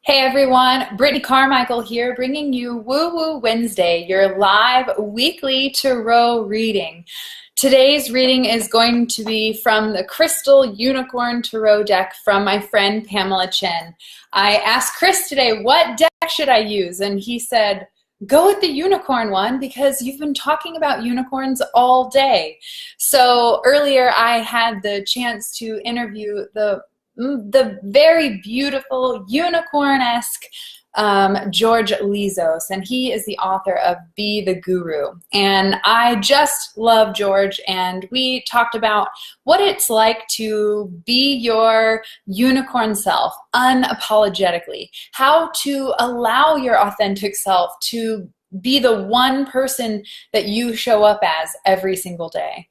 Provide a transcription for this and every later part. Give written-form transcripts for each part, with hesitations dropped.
Hey everyone, Brittany Carmichael here, bringing you Woo Woo Wednesday, your live weekly tarot reading. Today's reading is going to be from the Crystal Unicorn Tarot deck from my friend Pamela Chen. I asked Chris today, what deck should I use? And he said, go with the unicorn one because you've been talking about unicorns all day. So earlier I had the chance to interview the very beautiful unicorn-esque George Lizos, and he is the author of Be the Guru. And I just love George, and we talked about what it's like to be your unicorn self unapologetically, how to allow your authentic self to be the one person that you show up as every single day.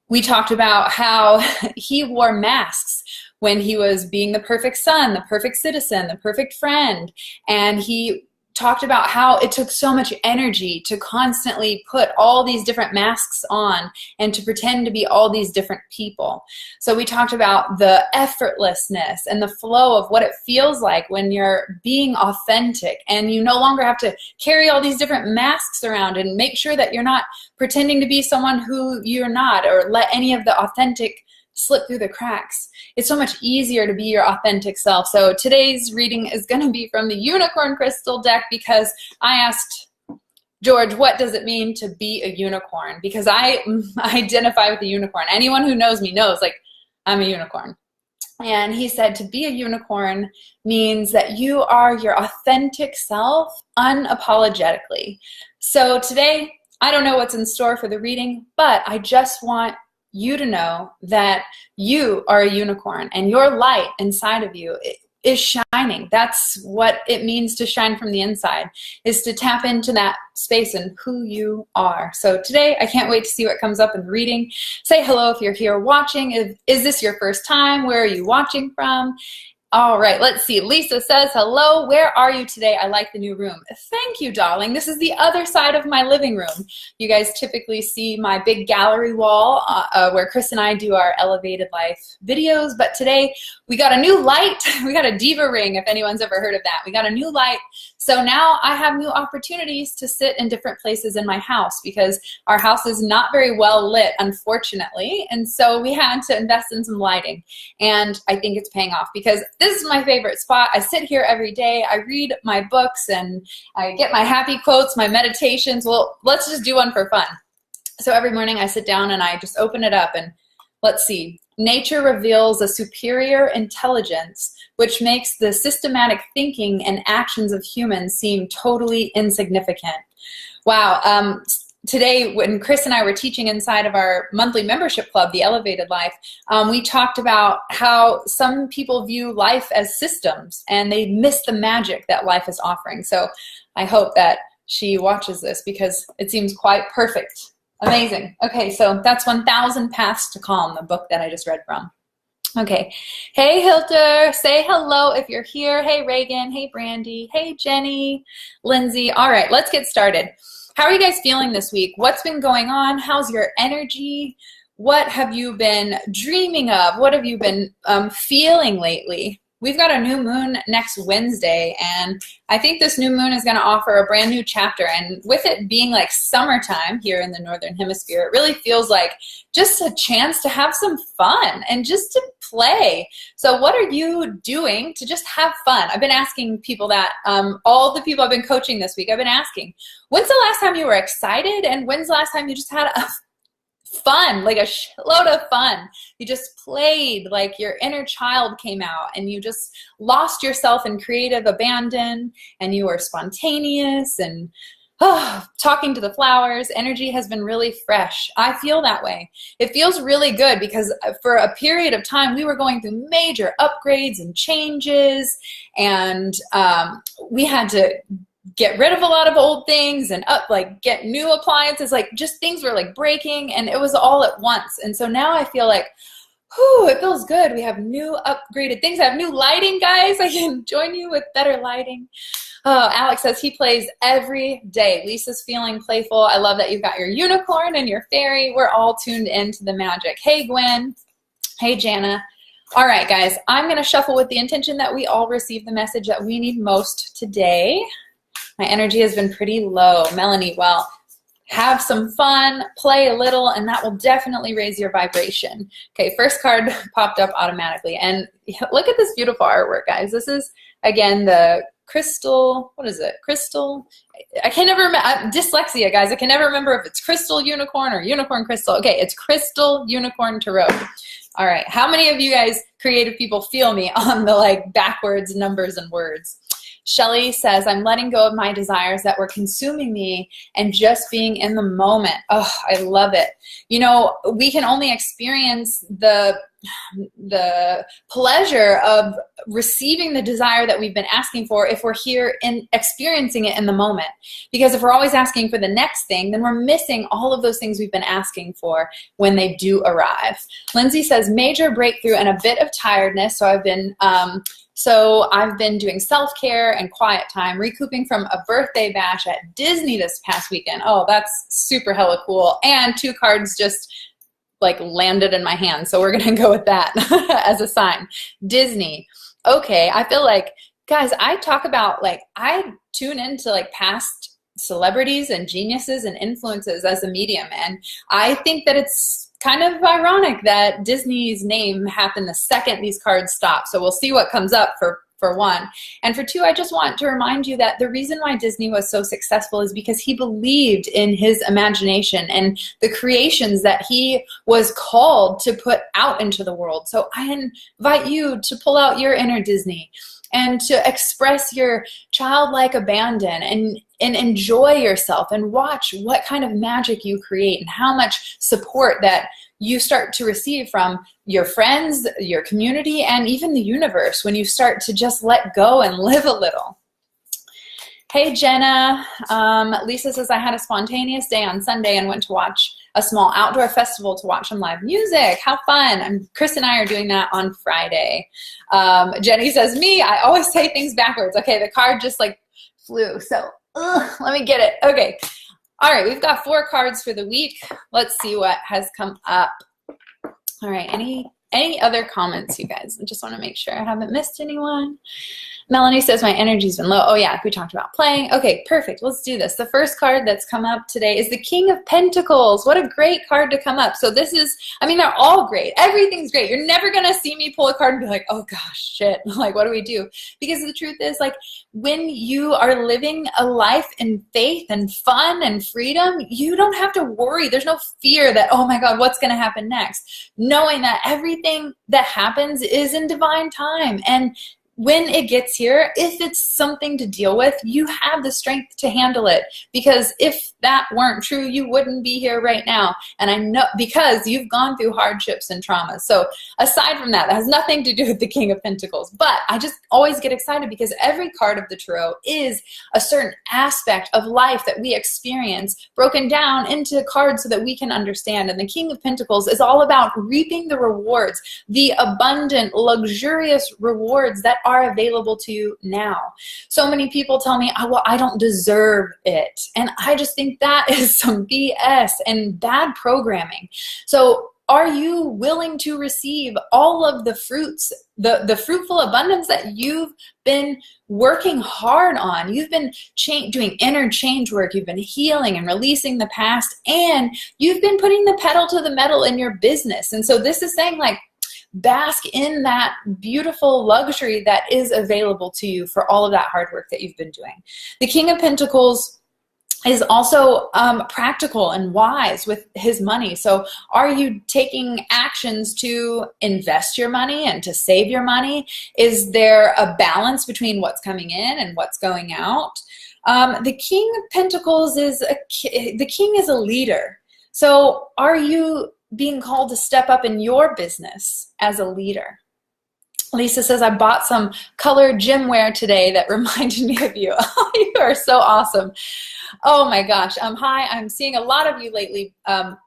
We talked about how he wore masks when he was being the perfect son, the perfect citizen, the perfect friend. And he talked about how it took so much energy to constantly put all these different masks on and to pretend to be all these different people. So we talked about the effortlessness and the flow of what it feels like when you're being authentic and you no longer have to carry all these different masks around and make sure that you're not pretending to be someone who you're not, or let any of the authentic slip through the cracks. It's so much easier to be your authentic self. So today's reading is going to be from the Unicorn Crystal deck because I asked George, what does it mean to be a unicorn? Because I identify with the unicorn. Anyone who knows me knows, like, I'm a unicorn. And he said to be a unicorn means that you are your authentic self unapologetically. So today, I don't know what's in store for the reading, but I just want you to know that you are a unicorn and your light inside of you is shining. That's what it means to shine from the inside, is to tap into that space and who you are. So today, I can't wait to see what comes up in the reading. Say hello if you're here watching. Is this your first time? Where are you watching from? All right, let's see. Lisa says, hello, where are you today? I like the new room. Thank you, darling. This is the other side of my living room. You guys typically see my big gallery wall where Chris and I do our elevated life videos, but today we got a new light. We got a diva ring, if anyone's ever heard of that. We got a new light. So now I have new opportunities to sit in different places in my house because our house is not very well lit, unfortunately. And so we had to invest in some lighting. And I think it's paying off because this is my favorite spot. I sit here every day. I read my books and I get my happy quotes, my meditations. Well, let's just do one for fun. So every morning I sit down and I just open it up and let's see. Nature reveals a superior intelligence which makes the systematic thinking and actions of humans seem totally insignificant. Wow. Today, when Chris and I were teaching inside of our monthly membership club, The Elevated Life, we talked about how some people view life as systems and they miss the magic that life is offering. So I hope that she watches this because it seems quite perfect. Amazing. Okay, so that's 1,000 Paths to Calm, the book that I just read from. Okay. Hey, Hilter. Say hello if you're here. Hey, Reagan. Hey, Brandy. Hey, Jenny. Lindsay. All right, let's get started. How are you guys feeling this week? What's been going on? How's your energy? What have you been dreaming of? What have you been feeling lately? We've got a new moon next Wednesday, and I think this new moon is going to offer a brand new chapter. And with it being like summertime here in the Northern Hemisphere, it really feels like just a chance to have some fun and just to play. So what are you doing to just have fun? I've been asking people that, all the people I've been coaching this week, I've been asking, when's the last time you were excited? And when's the last time you just had a fun, like a load of fun? You just played, like your inner child came out and you just lost yourself in creative abandon and you were spontaneous and talking to the flowers. Energy has been really fresh. I feel that way. It feels really good because for a period of time we were going through major upgrades and changes, and we had to get rid of a lot of old things and get new appliances, like just things were like breaking, and it was all at once. And so now I feel like, whew, it feels good. We have new upgraded things. I have new lighting, guys. I can join you with better lighting. Oh, Alex says he plays every day. Lisa's feeling playful. I love that you've got your unicorn and your fairy. We're all tuned into the magic. Hey, Gwen. Hey, Jana. All right, guys, I'm going to shuffle with the intention that we all receive the message that we need most today. My energy has been pretty low. Melanie, well, have some fun, play a little, and that will definitely raise your vibration. Okay, first card popped up automatically. And look at this beautiful artwork, guys. This is, again, the crystal, what is it? Crystal? I can never remember, dyslexia, guys. I can never remember if it's crystal unicorn or unicorn crystal. Okay, it's crystal unicorn tarot. All right, how many of you guys, creative people, feel me on the like backwards numbers and words? Shelly says, I'm letting go of my desires that were consuming me and just being in the moment. Oh, I love it. You know, we can only experience the pleasure of receiving the desire that we've been asking for if we're here and experiencing it in the moment. Because if we're always asking for the next thing, then we're missing all of those things we've been asking for when they do arrive. Lindsay says, major breakthrough and a bit of tiredness. So I've been doing self-care and quiet time, recouping from a birthday bash at Disney this past weekend. Oh, that's super hella cool. And 2 cards just like landed in my hand. So we're going to go with that as a sign. Disney. Okay. I feel like, guys, I talk about like, I tune into like past celebrities and geniuses and influences as a medium. And I think that it's kind of ironic that Disney's name happened the second these cards stop. So we'll see what comes up for 1. And for 2, I just want to remind you that the reason why Disney was so successful is because he believed in his imagination and the creations that he was called to put out into the world. So I invite you to pull out your inner Disney and to express your childlike abandon and enjoy yourself and watch what kind of magic you create and how much support that you start to receive from your friends, your community, and even the universe when you start to just let go and live a little. Hey, Jenna. Lisa says, I had a spontaneous day on Sunday and went to watch a small outdoor festival to watch some live music. How fun. Chris and I are doing that on Friday. Jenny says, me, I always say things backwards. Okay, the card just like flew. So let me get it. Okay. All right, we've got 4 cards for the week. Let's see what has come up. All right, any other comments, you guys? I just want to make sure I haven't missed anyone. Melanie says, my energy's been low. Oh yeah, we talked about playing. Okay, perfect. Let's do this. The first card that's come up today is the King of Pentacles. What a great card to come up. So this is, I mean, they're all great. Everything's great. You're never going to see me pull a card and be like, oh gosh, shit. Like, what do we do? Because the truth is, like, when you are living a life in faith and fun and freedom, you don't have to worry. There's no fear that, oh my God, what's going to happen next? Knowing that everything that happens is in divine time. And when it gets here, if it's something to deal with, you have the strength to handle it. Because if that weren't true, you wouldn't be here right now. And I know because you've gone through hardships and traumas. So aside from that, that has nothing to do with the King of Pentacles. But I just always get excited because every card of the tarot is a certain aspect of life that we experience broken down into cards so that we can understand. And the King of Pentacles is all about reaping the rewards, the abundant, luxurious rewards that are available to you now. So many people tell me, oh, well, I don't deserve it. And I just think that is some BS and bad programming. So are you willing to receive all of the fruits, the fruitful abundance that you've been working hard on? You've been doing inner change work. You've been healing and releasing the past, and you've been putting the pedal to the metal in your business. And so this is saying, like, bask in that beautiful luxury that is available to you for all of that hard work that you've been doing. The King of Pentacles is also practical and wise with his money. So are you taking actions to invest your money and to save your money? Is there a balance between what's coming in and what's going out? The King of Pentacles is the king is a leader. So are you being called to step up in your business as a leader? Lisa says, I bought some colored gym wear today that reminded me of you. Oh, you are so awesome. Oh my gosh. Hi, I'm seeing a lot of you lately,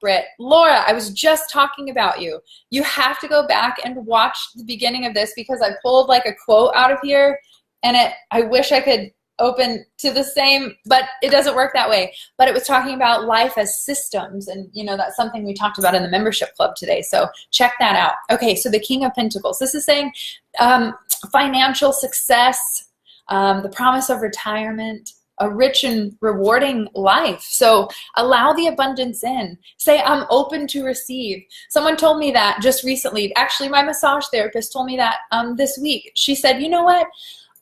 Britt. Laura, I was just talking about you. You have to go back and watch the beginning of this because I pulled like a quote out of here, and I wish I could open to the same, but it doesn't work that way. But it was talking about life as systems, and you know, that's something we talked about in the membership club today, so check that out. Okay, so the King of Pentacles, this is saying financial success, the promise of retirement, a rich and rewarding life. So allow the abundance in. Say, I'm open to receive. Someone told me that just recently. Actually, my massage therapist told me that this week. She said, you know what?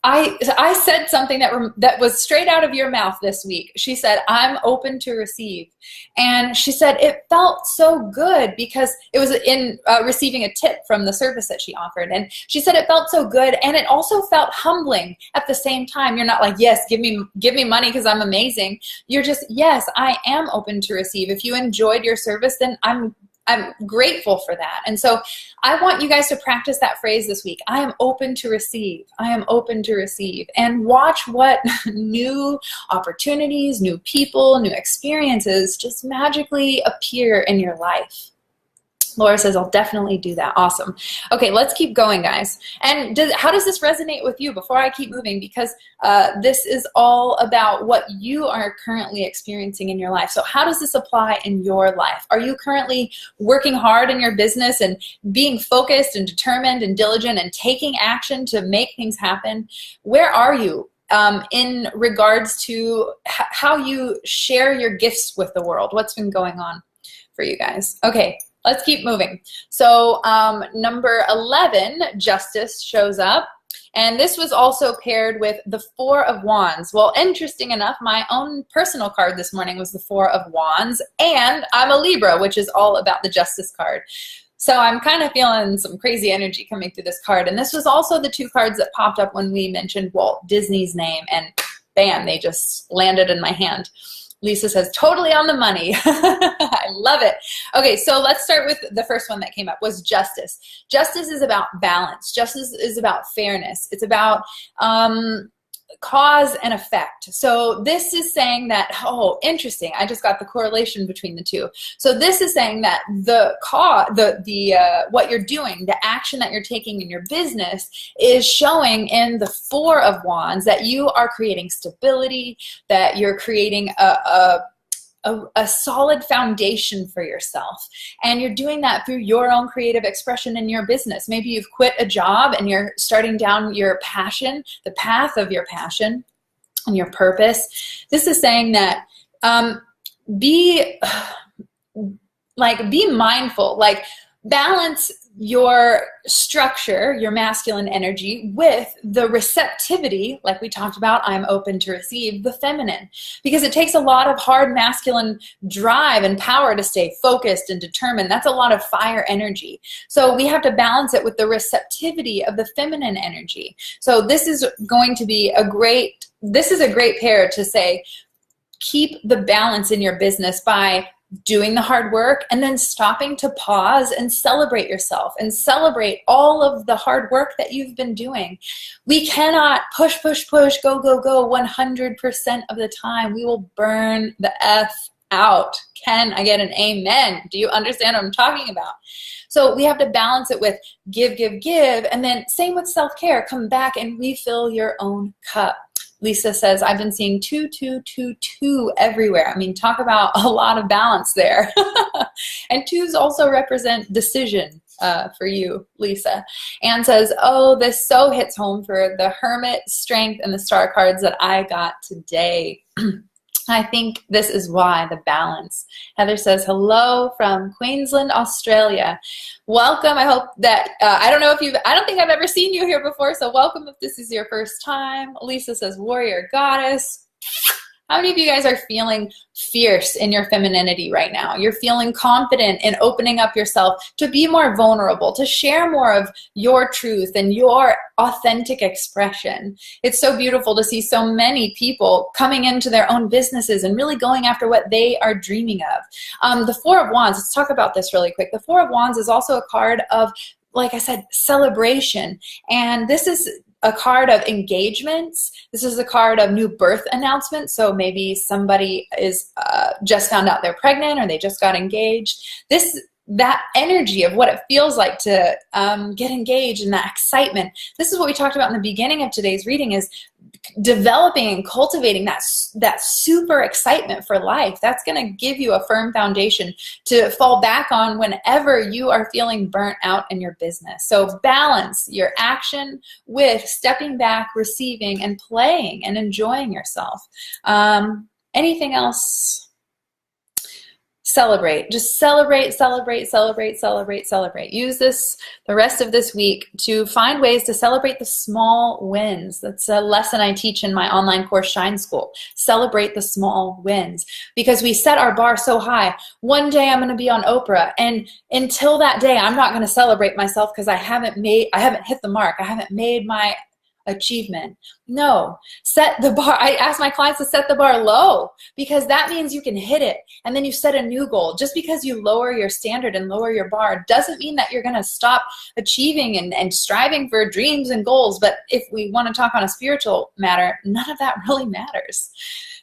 I said something that was straight out of your mouth this week. She said, I'm open to receive. And she said it felt so good because it was in receiving a tip from the service that she offered. And she said it felt so good, and it also felt humbling at the same time. You're not like, yes, give me money because I'm amazing. You're just, yes, I am open to receive. If you enjoyed your service, then I'm grateful for that. And so I want you guys to practice that phrase this week. I am open to receive. I am open to receive. And watch what new opportunities, new people, new experiences just magically appear in your life. Laura says, I'll definitely do that. Awesome. Okay, let's keep going, guys. And how does this resonate with you before I keep moving? Because this is all about what you are currently experiencing in your life. So how does this apply in your life? Are you currently working hard in your business and being focused and determined and diligent and taking action to make things happen? Where are you in regards to how you share your gifts with the world? What's been going on for you guys? Okay. Let's keep moving. So number 11, Justice, shows up. And this was also paired with the Four of Wands. Well, interesting enough, my own personal card this morning was the Four of Wands. And I'm a Libra, which is all about the Justice card. So I'm kind of feeling some crazy energy coming through this card. And this was also the two cards that popped up when we mentioned Walt Disney's name. And bam, they just landed in my hand. Lisa says, totally on the money. I love it. Okay, so let's start with the first one that came up, was justice. Justice is about balance. Justice is about fairness. It's about cause and effect. So this is saying that, oh, interesting. I just got the correlation between the two. So this is saying that what you're doing, the action that you're taking in your business is showing in the Four of Wands that you are creating stability, that you're creating a solid foundation for yourself. And you're doing that through your own creative expression in your business. Maybe you've quit a job and you're starting down your passion, the path of your passion and your purpose. This is saying that be mindful, like balance your structure, your masculine energy, with the receptivity, like we talked about, I'm open to receive, the feminine. Because it takes a lot of hard masculine drive and power to stay focused and determined. That's a lot of fire energy. So we have to balance it with the receptivity of the feminine energy. So this is going to be a great pair to say, keep the balance in your business by doing the hard work and then stopping to pause and celebrate yourself and celebrate all of the hard work that you've been doing. We cannot push, go 100% of the time. We will burn the F out. Can I get an amen? Do you understand what I'm talking about? So we have to balance it with give, and then same with self-care. Come back and refill your own cup. Lisa says, I've been seeing 2, 2, 2, 2 everywhere. I mean, talk about a lot of balance there. And 2s also represent decision for you, Lisa. Anne says, oh, this so hits home for the Hermit, Strength, and the Star cards that I got today. I think this is why, the balance. Heather says, hello from Queensland, Australia. Welcome. I hope that, I don't think I've ever seen you here before, so welcome if this is your first time. Lisa says, warrior goddess. How many of you guys are feeling fierce in your femininity right now? You're feeling confident in opening up yourself to be more vulnerable, to share more of your truth and your authentic expression. It's so beautiful to see so many people coming into their own businesses and really going after what they are dreaming of. The Four of Wands, let's talk about this really quick. The Four of Wands is also a card of, like I said, celebration. And this is a card of engagements. This is a card of new birth announcements. So maybe somebody is just found out they're pregnant or they just got engaged. That energy of what it feels like to get engaged and that excitement. This is what we talked about in the beginning of today's reading, is developing and cultivating that super excitement for life. That's going to give you a firm foundation to fall back on whenever you are feeling burnt out in your business. So balance your action with stepping back, receiving, and playing and enjoying yourself. Anything else? Celebrate. Just celebrate, celebrate, celebrate, celebrate, celebrate. Use this the rest of this week to find ways to celebrate the small wins. That's a lesson I teach in my online course, Shine School. Celebrate the small wins, because we set our bar so high. One day I'm going to be on Oprah, and until that day, I'm not going to celebrate myself because I haven't hit the mark. I haven't made my achievement. No, set the bar. I ask my clients to set the bar low, because that means you can hit it, and then you set a new goal. Just because you lower your standard and lower your bar doesn't mean that you're going to stop achieving and striving for dreams and goals. But if we want to talk on a spiritual matter, none of that really matters.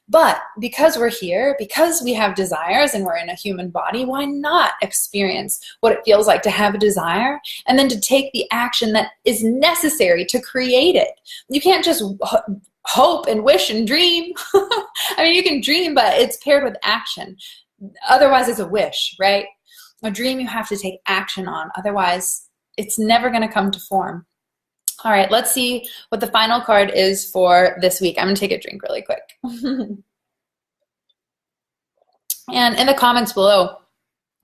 But because we're here, because we have desires and we're in a human body, why not experience what it feels like to have a desire and then to take the action that is necessary to create it? You can't just hope and wish and dream. I mean, you can dream, but it's paired with action. Otherwise, it's a wish, right? A dream you have to take action on. Otherwise, it's never going to come to form. All right, let's see what the final card is for this week. I'm going to take a drink really quick. And in the comments below,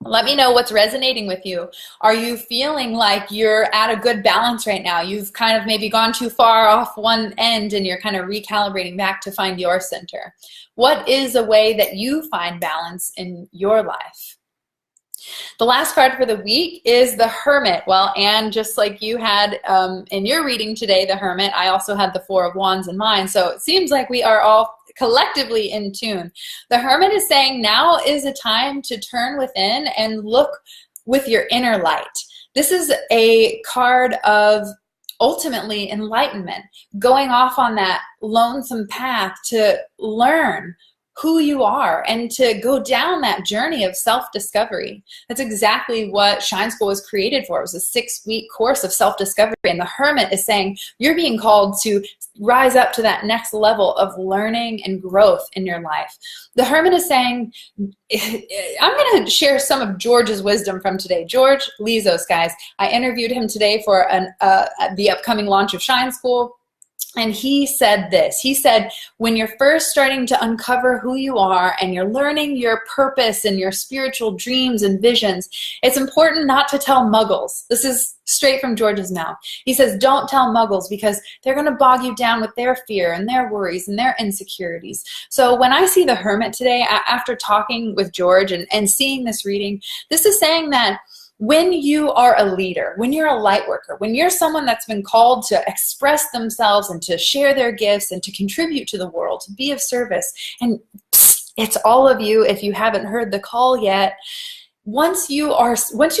let me know what's resonating with you. Are you feeling like you're at a good balance right now? You've kind of maybe gone too far off one end and you're kind of recalibrating back to find your center. What is a way that you find balance in your life? The last card for the week is the Hermit. Well, and just like you had in your reading today, the Hermit, I also had the Four of Wands in mine. So it seems like we are all collectively in tune. The Hermit is saying now is a time to turn within and look with your inner light. This is a card of ultimately enlightenment, going off on that lonesome path to learn who you are and to go down that journey of self-discovery. That's exactly what Shine School was created for. It was a 6-week course of self-discovery, and the Hermit is saying you're being called to rise up to that next level of learning and growth in your life. The Hermit is saying, I'm going to share some of George's wisdom from today. George Lizos, guys. I interviewed him today for the upcoming launch of Shine School. And he said this. He said, when you're first starting to uncover who you are and you're learning your purpose and your spiritual dreams and visions, it's important not to tell muggles. This is straight from George's mouth. He says, don't tell muggles, because they're going to bog you down with their fear and their worries and their insecurities. So when I see the Hermit today, after talking with George and seeing this reading, this is saying that when you are a leader, when you're a light worker, when you're someone that's been called to express themselves and to share their gifts and to contribute to the world, to be of service, and it's all of you if you haven't heard the call yet. Once you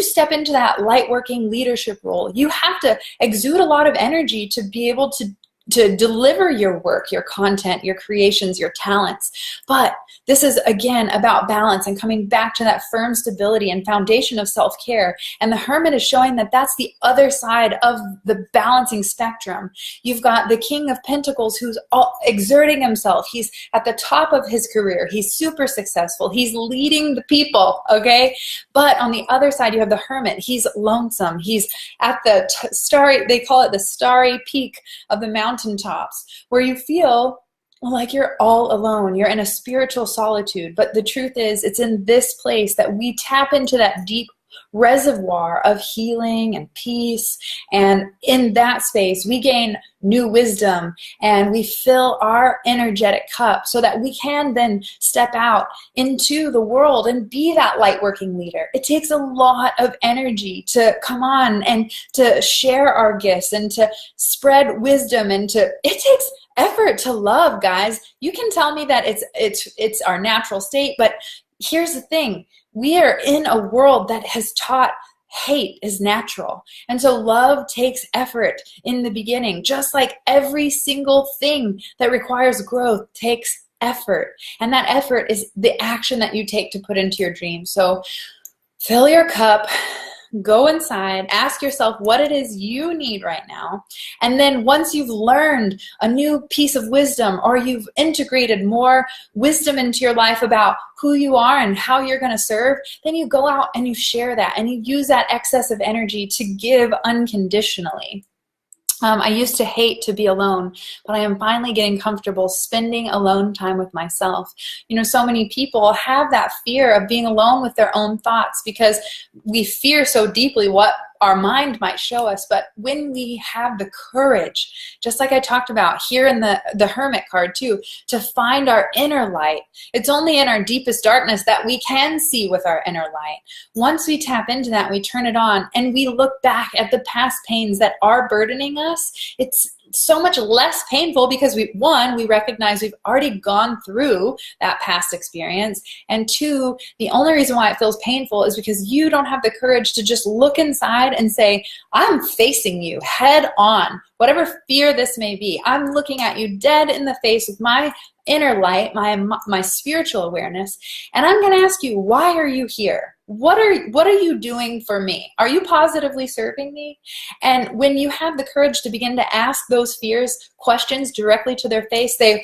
step into that light working leadership role, you have to exude a lot of energy to be able to deliver your work, your content, your creations, your talents. But this is, again, about balance and coming back to that firm stability and foundation of self-care. And the Hermit is showing that that's the other side of the balancing spectrum. You've got the King of Pentacles who's exerting himself. He's at the top of his career. He's super successful. He's leading the people, okay? But on the other side, you have the Hermit. He's lonesome. He's at the starry, they call it the starry peak of the mountaintops, where you feel like you're all alone. You're in a spiritual solitude. But the truth is, it's in this place that we tap into that deep reservoir of healing and peace. And in that space, we gain new wisdom and we fill our energetic cup so that we can then step out into the world and be that light working leader. It takes a lot of energy to come on and to share our gifts and to spread wisdom, and it takes effort to love, guys. You can tell me that it's our natural state, but here's the thing. We are in a world that has taught hate is natural. And so love takes effort in the beginning, just like every single thing that requires growth takes effort. And that effort is the action that you take to put into your dreams. So fill your cup, Go inside, ask yourself what it is you need right now. And then once you've learned a new piece of wisdom, or you've integrated more wisdom into your life about who you are and how you're going to serve, then you go out and you share that, and you use that excess of energy to give unconditionally. I used to hate to be alone, but I am finally getting comfortable spending alone time with myself. You know, so many people have that fear of being alone with their own thoughts because we fear so deeply what our mind might show us. But when we have the courage, just like I talked about here in the Hermit card too, to find our inner light, it's only in our deepest darkness that we can see with our inner light. Once we tap into that, we turn it on, and we look back at the past pains that are burdening us, it's so much less painful because we recognize we've already gone through that past experience, and two, the only reason why it feels painful is because you don't have the courage to just look inside and say, I'm facing you head on, whatever fear this may be. I'm looking at you dead in the face with my inner light, my spiritual awareness, and I'm going to ask you, why are you here? What are you doing for me? Are you positively serving me? And when you have the courage to begin to ask those fears questions directly to their face, they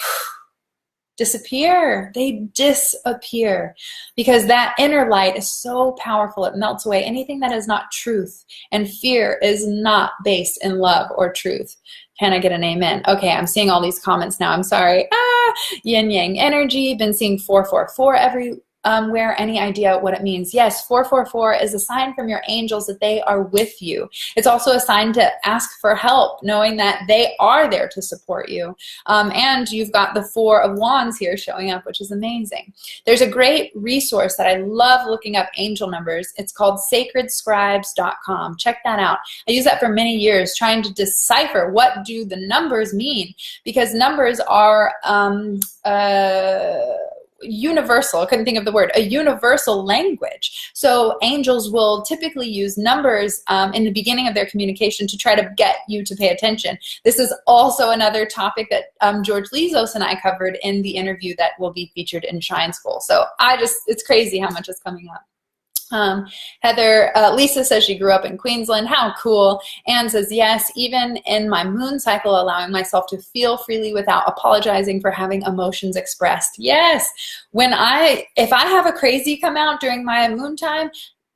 disappear. They disappear because that inner light is so powerful. It melts away anything that is not truth, and fear is not based in love or truth. Can I get an amen? Okay, I'm seeing all these comments now. I'm sorry. Yin yang energy. Been seeing 444 everywhere. Any idea what it means? Yes, 444 is a sign from your angels that they are with you. It's also a sign to ask for help, knowing that they are there to support you. And you've got the 4 of Wands here showing up, which is amazing. There's a great resource that I love looking up angel numbers. It's called sacredscribes.com. Check that out. I used that for many years, trying to decipher what do the numbers mean, because numbers are universal. I couldn't think of the word. A universal language. So angels will typically use numbers in the beginning of their communication to try to get you to pay attention. This is also another topic that George Lizos and I covered in the interview that will be featured in Shine School. So it's crazy how much is coming up. Heather, Lisa says she grew up in Queensland. How cool. Anne says, yes, even in my moon cycle, allowing myself to feel freely without apologizing for having emotions expressed. Yes. If I have a crazy come out during my moon time,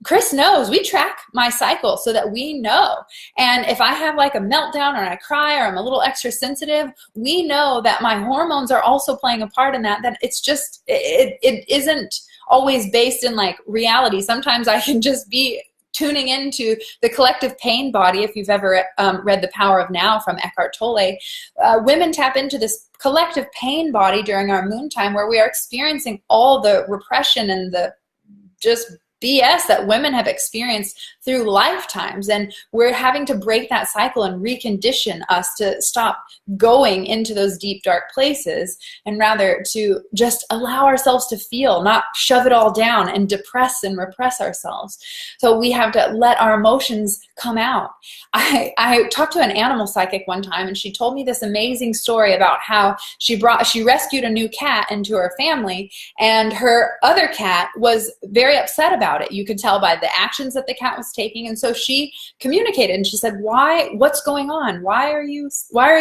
Chris knows. We track my cycle so that we know. And if I have like a meltdown, or I cry, or I'm a little extra sensitive, we know that my hormones are also playing a part in that it's just, it isn't always based in like reality. Sometimes I can just be tuning into the collective pain body. If you've ever read The Power of Now from Eckhart Tolle, women tap into this collective pain body during our moon time, where we are experiencing all the repression and the just BS that women have experienced through lifetimes, and we're having to break that cycle and recondition us to stop going into those deep dark places, and rather to just allow ourselves to feel, not shove it all down and depress and repress ourselves. So we have to let our emotions come out. I talked to an animal psychic one time, and she told me this amazing story about how she rescued a new cat into her family, and her other cat was very upset about it. You could tell by the actions that the cat was taking. And so she communicated, and she said, what's going on? Why are you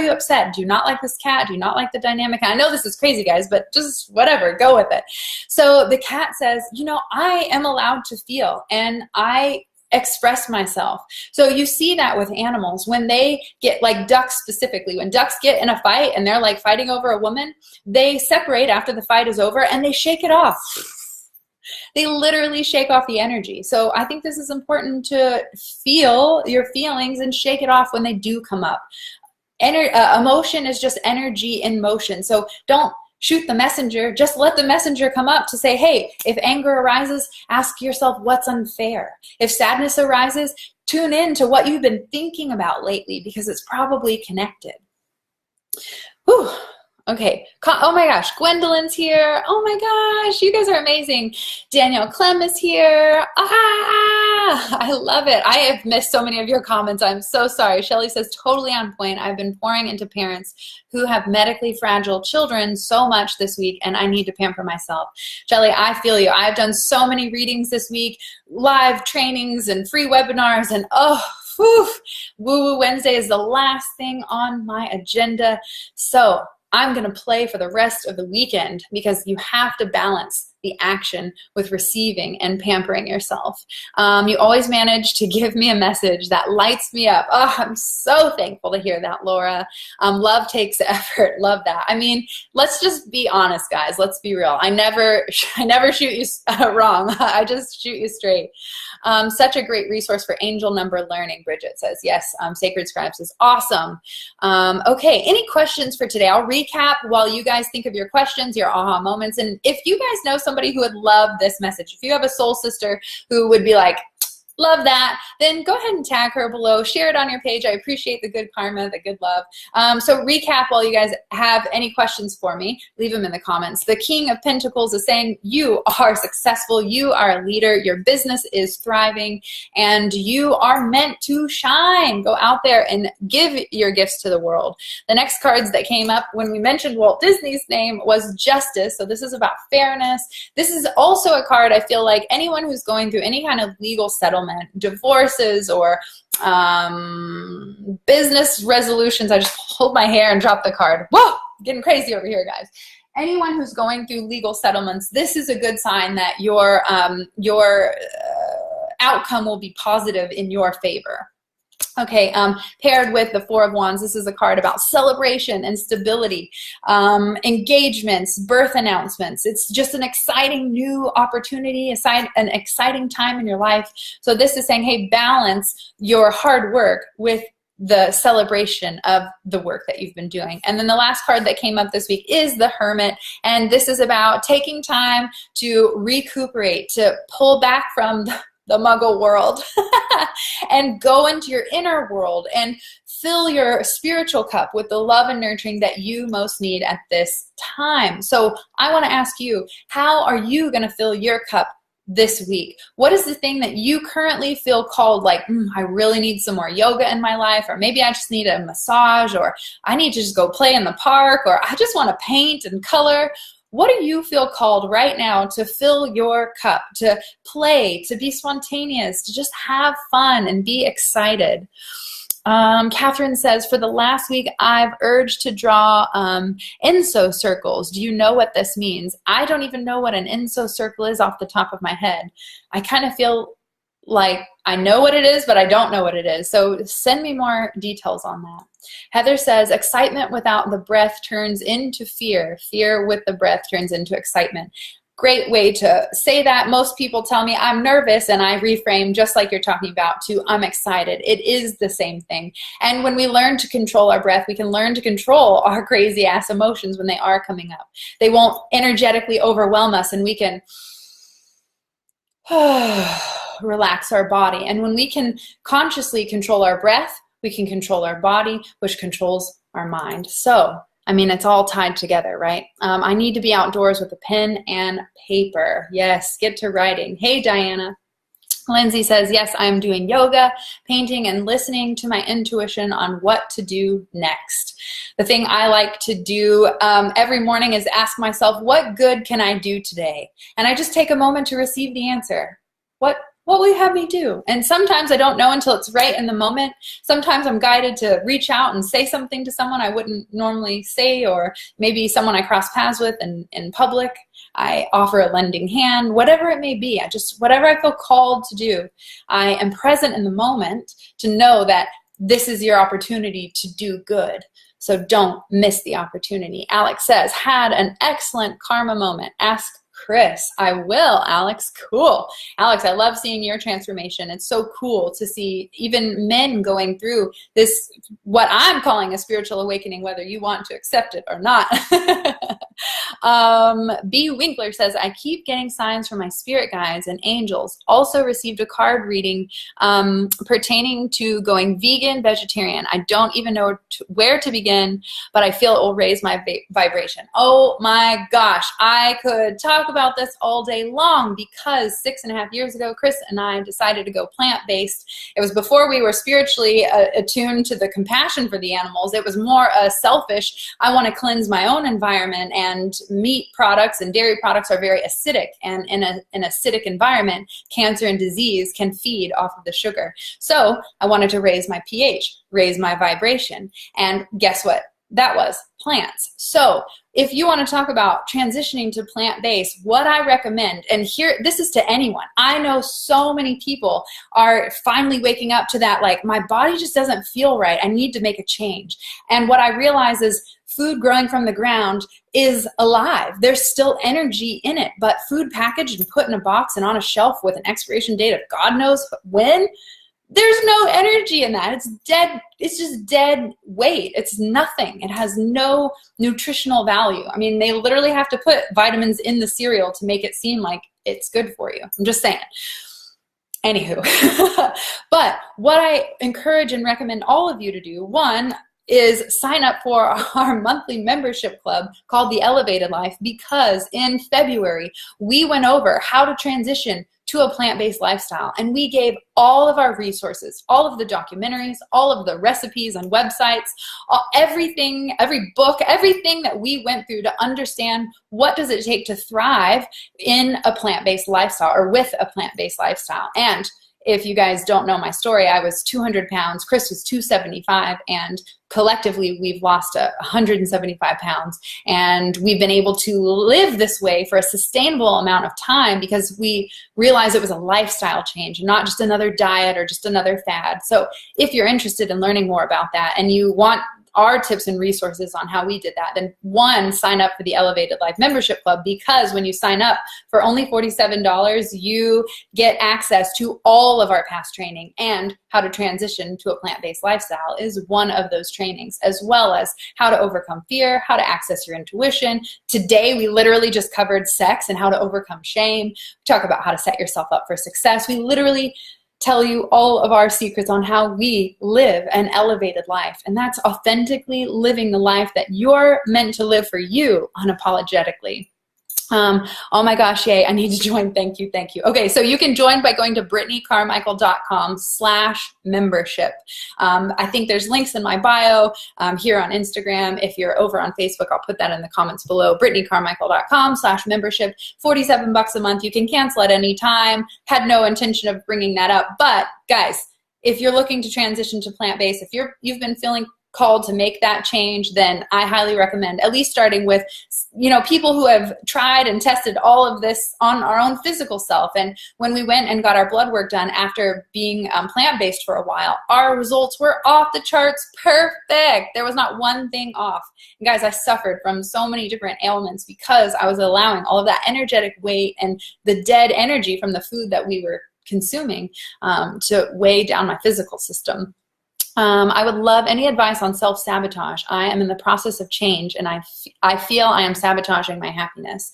upset? Do you not like this cat? Do you not like the dynamic? I know this is crazy, guys, but just whatever, go with it. So the cat says, I am allowed to feel, and I express myself. So you see that with animals when they get, like ducks specifically, when ducks get in a fight and they're like fighting over a woman, they separate after the fight is over and they shake it off. They literally shake off the energy. So I think this is important to feel your feelings and shake it off when they do come up. Emotion is just energy in motion. So don't shoot the messenger, just let the messenger come up to say, hey, if anger arises, ask yourself what's unfair. If sadness arises, tune in to what you've been thinking about lately, because it's probably connected. Whew. Okay. Oh my gosh. Gwendolyn's here. Oh my gosh. You guys are amazing. Danielle Clem is here. Ah, I love it. I have missed so many of your comments. I'm so sorry. Shelly says, totally on point. I've been pouring into parents who have medically fragile children so much this week, and I need to pamper myself. Shelly, I feel you. I've done so many readings this week, live trainings and free webinars, and oh, whew, Woo Woo Wednesday is the last thing on my agenda. So I'm going to play for the rest of the weekend because you have to balance the action with receiving and pampering yourself. You always manage to give me a message that lights me up. Oh, I'm so thankful to hear that, Laura. Love takes effort. Love that. I mean, let's just be honest, guys. Let's be real. I never shoot you wrong. I just shoot you straight. Such a great resource for angel number learning, Bridget says. Yes, Sacred Scribes is awesome. Okay, any questions for today? I'll recap while you guys think of your questions, your aha moments. And if you guys know somebody who would love this message, if you have a soul sister who would be like, love that, then go ahead and tag her below. Share it on your page. I appreciate the good karma, the good love. So recap while you guys have any questions for me. Leave them in the comments. The King of Pentacles is saying you are successful. You are a leader. Your business is thriving and you are meant to shine. Go out there and give your gifts to the world. The next cards that came up when we mentioned Walt Disney's name was Justice. So this is about fairness. This is also a card I feel like anyone who's going through any kind of legal settlement, divorces, or business resolutions. I just pulled my hair and dropped the card. Whoa, getting crazy over here, guys. Anyone who's going through legal settlements, this is a good sign that your outcome will be positive in your favor. Okay, paired with the Four of Wands, this is a card about celebration and stability, engagements, birth announcements. It's just an exciting new opportunity, an exciting time in your life. So this is saying, hey, balance your hard work with the celebration of the work that you've been doing. And then the last card that came up this week is the Hermit. And this is about taking time to recuperate, to pull back from the muggle world and go into your inner world and fill your spiritual cup with the love and nurturing that you most need at this time. So I want to ask you, how are you going to fill your cup this week? What is the thing that you currently feel called, like, I really need some more yoga in my life, or maybe I just need a massage, or I need to just go play in the park, or I just want to paint and color? What do you feel called right now to fill your cup, to play, to be spontaneous, to just have fun and be excited? Catherine says, for the last week, I've urged to draw Enso circles. Do you know what this means? I don't even know what an Enso circle is off the top of my head. I kind of feel like I know what it is, but I don't know what it is. So send me more details on that. Heather says, excitement without the breath turns into fear. Fear with the breath turns into excitement. Great way to say that. Most people tell me I'm nervous, and I reframe just like you're talking about to I'm excited. It is the same thing. And when we learn to control our breath, we can learn to control our crazy ass emotions when they are coming up. They won't energetically overwhelm us, and we can relax our body. And when we can consciously control our breath, we can control our body, which controls our mind. So, I mean, it's all tied together, right? I need to be outdoors with a pen and paper. Yes, get to writing. Hey, Diana. Lindsay says, yes, I'm doing yoga, painting, and listening to my intuition on what to do next. The thing I like to do every morning is ask myself, what good can I do today? And I just take a moment to receive the answer. What will you have me do? And sometimes I don't know until it's right in the moment. Sometimes I'm guided to reach out and say something to someone I wouldn't normally say, or maybe someone I cross paths with in public. I offer a lending hand, whatever it may be. Whatever I feel called to do, I am present in the moment to know that this is your opportunity to do good. So don't miss the opportunity. Alex says, had an excellent karma moment. Ask Chris. I will, Alex. Cool. Alex, I love seeing your transformation. It's so cool to see even men going through this, what I'm calling a spiritual awakening, whether you want to accept it or not. B. Winkler says, I keep getting signs from my spirit guides and angels. Also received a card reading pertaining to going vegan, vegetarian. I don't even know where to begin, but I feel it will raise my vibration. Oh my gosh, I could talk about this all day long, because 6.5 years ago, Chris and I decided to go plant-based. It was before we were spiritually attuned to the compassion for the animals. It was more selfish. I want to cleanse my own environment, and meat products and dairy products are very acidic, and in an acidic environment, cancer and disease can feed off of the sugar. So I wanted to raise my pH, raise my vibration, and guess what? That was plants. So if you want to talk about transitioning to plant-based, what I recommend, and here, this is to anyone. I know so many people are finally waking up to that, like, my body just doesn't feel right. I need to make a change. And what I realize is food growing from the ground is alive. There's still energy in it, but food packaged and put in a box and on a shelf with an expiration date of God knows when, there's no energy in that. It's dead. It's just dead weight. It's nothing. It has no nutritional value. I mean, they literally have to put vitamins in the cereal to make it seem like it's good for you. I'm just saying. Anywho, but what I encourage and recommend all of you to do, one, is sign up for our monthly membership club called The Elevated Life, because in February, we went over how to transition to a plant-based lifestyle. And we gave all of our resources, all of the documentaries, all of the recipes and websites, everything, every book, everything that we went through to understand what does it take to thrive in a plant-based lifestyle, or with a plant-based lifestyle. And if you guys don't know my story, I was 200 pounds, Chris was 275, and collectively we've lost 175 pounds. And we've been able to live this way for a sustainable amount of time because we realized it was a lifestyle change, not just another diet or just another fad. So if you're interested in learning more about that and you want our tips and resources on how we did that, then one, sign up for the Elevated Life Membership Club, because when you sign up for only $47, you get access to all of our past training, and how to transition to a plant-based lifestyle is one of those trainings, as well as how to overcome fear, how to access your intuition. Today, we literally just covered sex and how to overcome shame. We talk about how to set yourself up for success. We literally tell you all of our secrets on how we live an elevated life. And that's authentically living the life that you're meant to live for you unapologetically. Oh my gosh, yay, I need to join. Thank you, thank you. Okay, so you can join by going to BrittanyCarmichael.com/membership. I think there's links in my bio here on Instagram. If you're over on Facebook, I'll put that in the comments below. BrittanyCarmichael.com/membership, $47 a month. You can cancel at any time. Had no intention of bringing that up. But guys, if you're looking to transition to plant-based, if you've been feeling called to make that change, then I highly recommend at least starting with, people who have tried and tested all of this on our own physical self. And when we went and got our blood work done after being plant-based for a while, our results were off the charts perfect. There was not one thing off. And guys, I suffered from so many different ailments because I was allowing all of that energetic weight and the dead energy from the food that we were consuming to weigh down my physical system. I would love any advice on self-sabotage. I am in the process of change, and I feel I am sabotaging my happiness.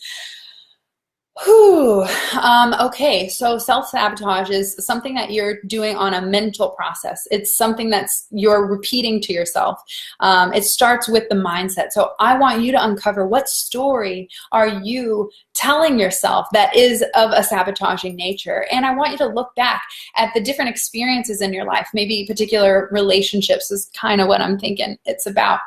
Whew. Okay, so self-sabotage is something that you're doing on a mental process. It's something that's you're repeating to yourself. It starts with the mindset. So I want you to uncover, what story are you telling yourself that is of a sabotaging nature? And I want you to look back at the different experiences in your life, maybe particular relationships is kind of what I'm thinking it's about.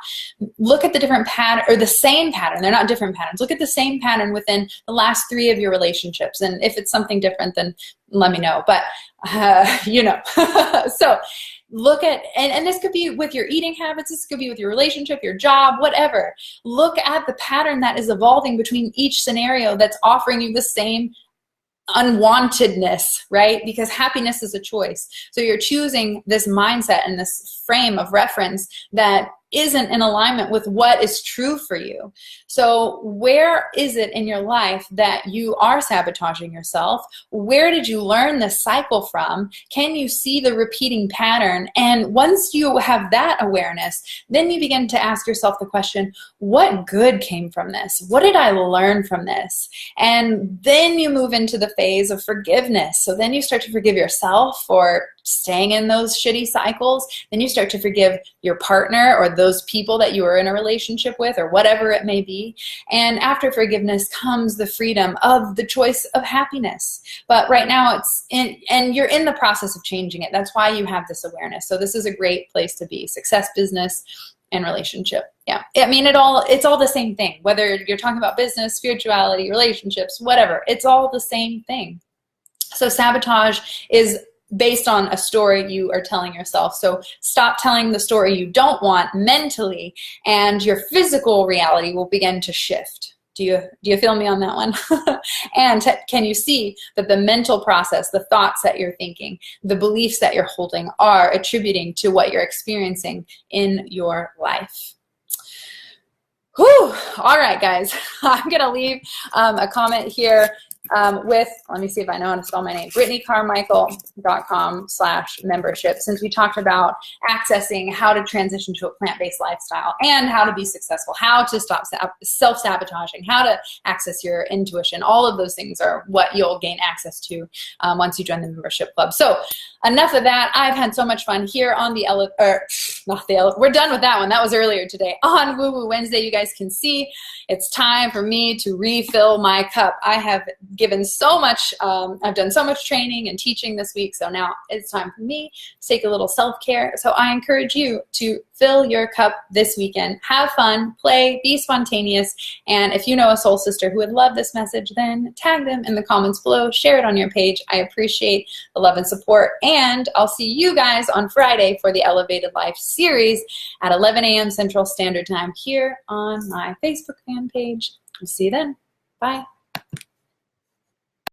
Look at the different pattern, or the same pattern. They're not different patterns. Look at the same pattern within the last 3 of your relationships. And if it's something different, then let me know. But, so look at, and this could be with your eating habits, this could be with your relationship, your job, whatever. Look at the pattern that is evolving between each scenario that's offering you the same unwantedness, right? Because happiness is a choice. So you're choosing this mindset and this frame of reference that isn't in alignment with what is true for you. So where is it in your life that you are sabotaging yourself? Where did you learn this cycle from? Can you see the repeating pattern? And once you have that awareness, then you begin to ask yourself the question, what good came from this? What did I learn from this? And then you move into the phase of forgiveness. So then you start to forgive yourself for staying in those shitty cycles. Then you start to forgive your partner or those people that you were in a relationship with, or whatever it may be. And after forgiveness comes the freedom of the choice of happiness. But right now and you're in the process of changing it. That's why you have this awareness. So this is a great place to be. Success, business, and relationship. Yeah. I mean, it's all the same thing. Whether you're talking about business, spirituality, relationships, whatever, it's all the same thing. So sabotage is based on a story you are telling yourself. So stop telling the story you don't want mentally, and your physical reality will begin to shift. Do you feel me on that one? And can you see that the mental process, the thoughts that you're thinking, the beliefs that you're holding are attributing to what you're experiencing in your life? Whew. All right, guys. I'm going to leave a comment here with, let me see if I know how to spell my name, BrittanyCarmichael.com/membership, since we talked about accessing how to transition to a plant-based lifestyle and how to be successful, how to stop self-sabotaging, how to access your intuition. All of those things are what you'll gain access to once you join the membership club. So enough of that. I've had so much fun here on the we're done with that one. That was earlier today. On Woo Woo Wednesday, you guys can see it's time for me to refill my cup. I have given so much, I've done so much training and teaching this week, so now it's time for me to take a little self-care. So I encourage you to fill your cup this weekend. Have fun, play, be spontaneous, and if you know a soul sister who would love this message, then tag them in the comments below, share it on your page. I appreciate the love and support, and I'll see you guys on Friday for the Elevated Life series at 11 a.m. Central Standard Time here on my Facebook fan page. I'll see you then. Bye.